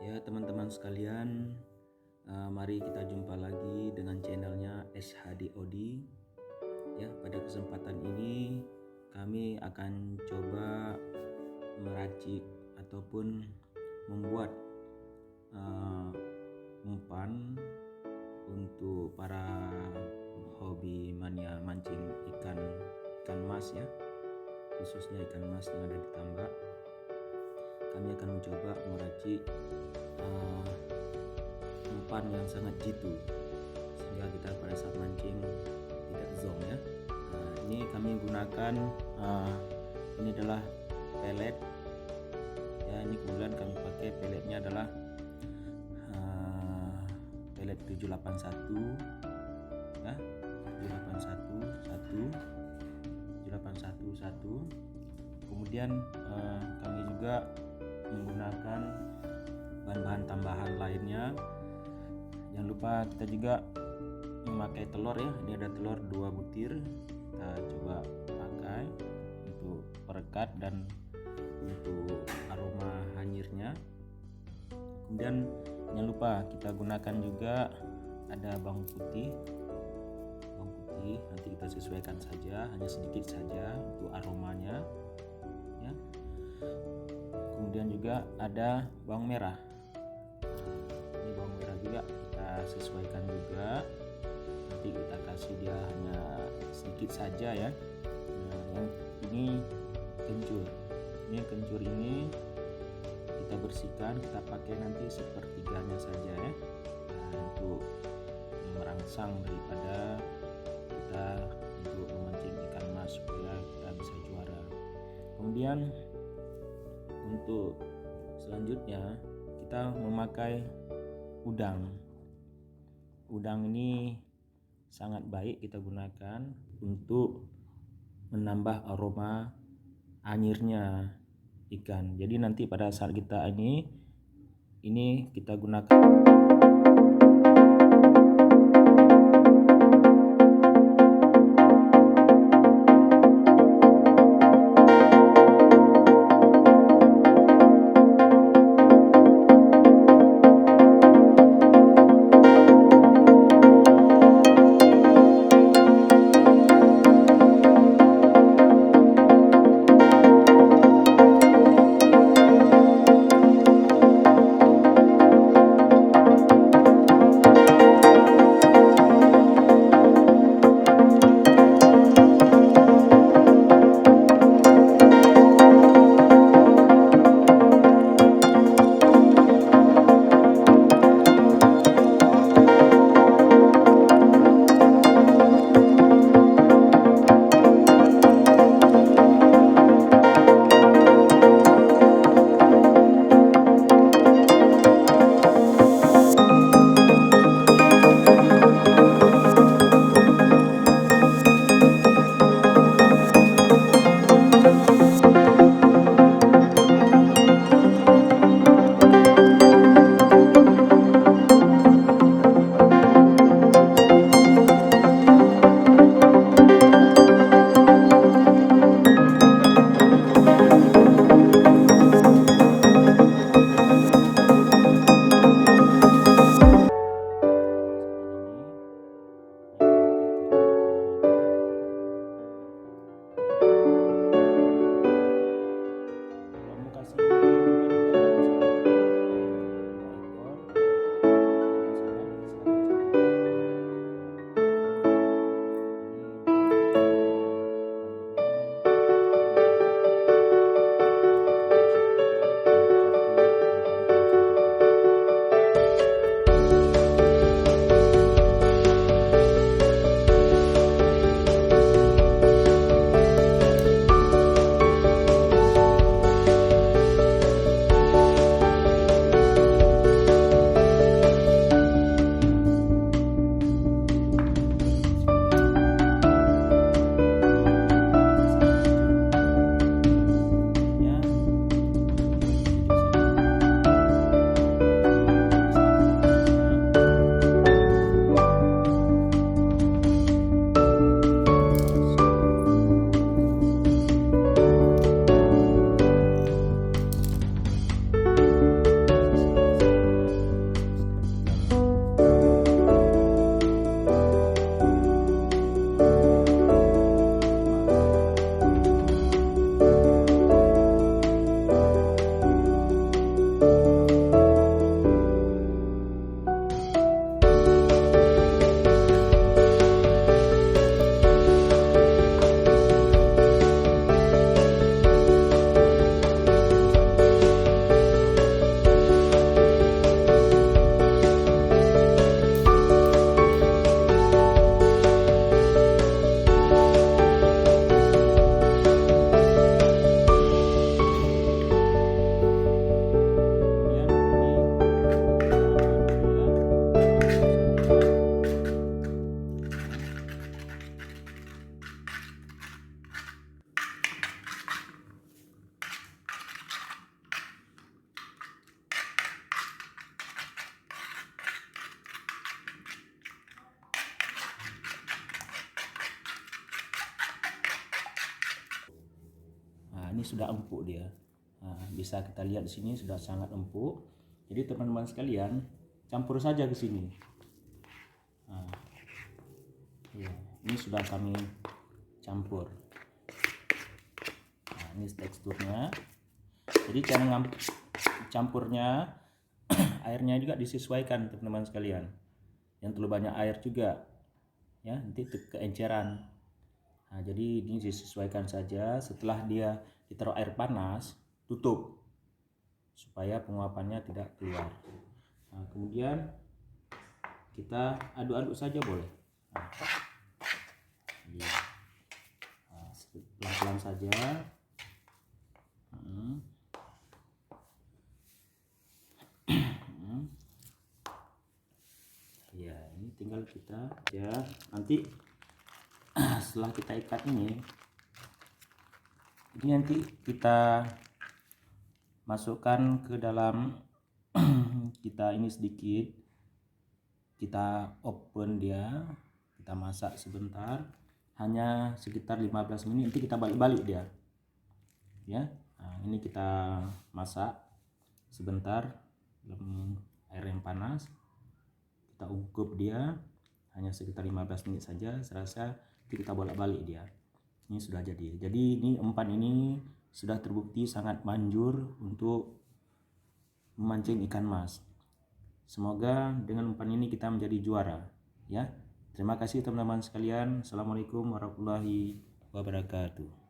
Ya teman-teman sekalian, mari kita jumpa lagi dengan channelnya SHDOD. Ya, pada kesempatan ini kami akan coba meracik ataupun membuat umpan untuk para hobi mania mancing ikan mas ya, khususnya ikan mas yang ada di tambak. Kami akan mencoba meracik umpan yang sangat jitu sehingga kita pada saat mancing tidak zonk ya. Ini kami gunakan ini adalah pelet ya. Ini kebetulan kami pakai peletnya adalah pelet 781 ya, 781 kemudian kami juga menggunakan bahan-bahan tambahan lainnya. Jangan lupa kita juga memakai telur ya. Ini ada telur 2 butir, kita coba pakai untuk perekat dan untuk aroma hanyirnya. Kemudian jangan lupa kita gunakan juga ada bawang putih, nanti kita sesuaikan saja, hanya sedikit saja untuk aromanya ya. Kemudian juga ada bawang merah. Ini bawang merah juga kita sesuaikan juga, nanti kita kasih dia hanya sedikit saja ya. Yang ini kencur. Kencur ini kita bersihkan, kita pakai nanti sepertiganya saja ya, untuk merangsang daripada kita untuk memancing ikan mas supaya kita bisa juara. Kemudian untuk selanjutnya kita memakai udang. Udang ini sangat baik kita gunakan untuk menambah aroma anyirnya ikan. Jadi nanti pada saat kita ini kita gunakan ini sudah empuk dia. Bisa kita lihat di sini sudah sangat empuk. Jadi teman-teman sekalian, campur saja ke sini. Ya, ini sudah kami campur. Ini teksturnya. Jadi cara campurnya airnya juga disesuaikan teman-teman sekalian. Yang terlalu banyak air juga ya nanti keenceran. Jadi ini disesuaikan saja. Setelah dia ditaruh air panas, tutup supaya penguapannya tidak keluar. Kemudian kita aduk-aduk saja boleh. Pelan-pelan saja. Ya, ini tinggal kita ya nanti setelah kita ikat ini nanti kita masukkan ke dalam kita ini sedikit, kita open dia, kita masak sebentar, hanya sekitar 15 menit, nanti kita balik-balik dia ya. Ini kita masak sebentar dalam air yang panas, kita ungkup dia hanya sekitar 15 menit saja. Serasa kita bolak-balik dia. Ini sudah jadi. Jadi ini umpan ini sudah terbukti sangat manjur untuk memancing ikan mas. Semoga dengan umpan ini kita menjadi juara ya. Terima kasih teman-teman sekalian. Assalamualaikum warahmatullahi wabarakatuh.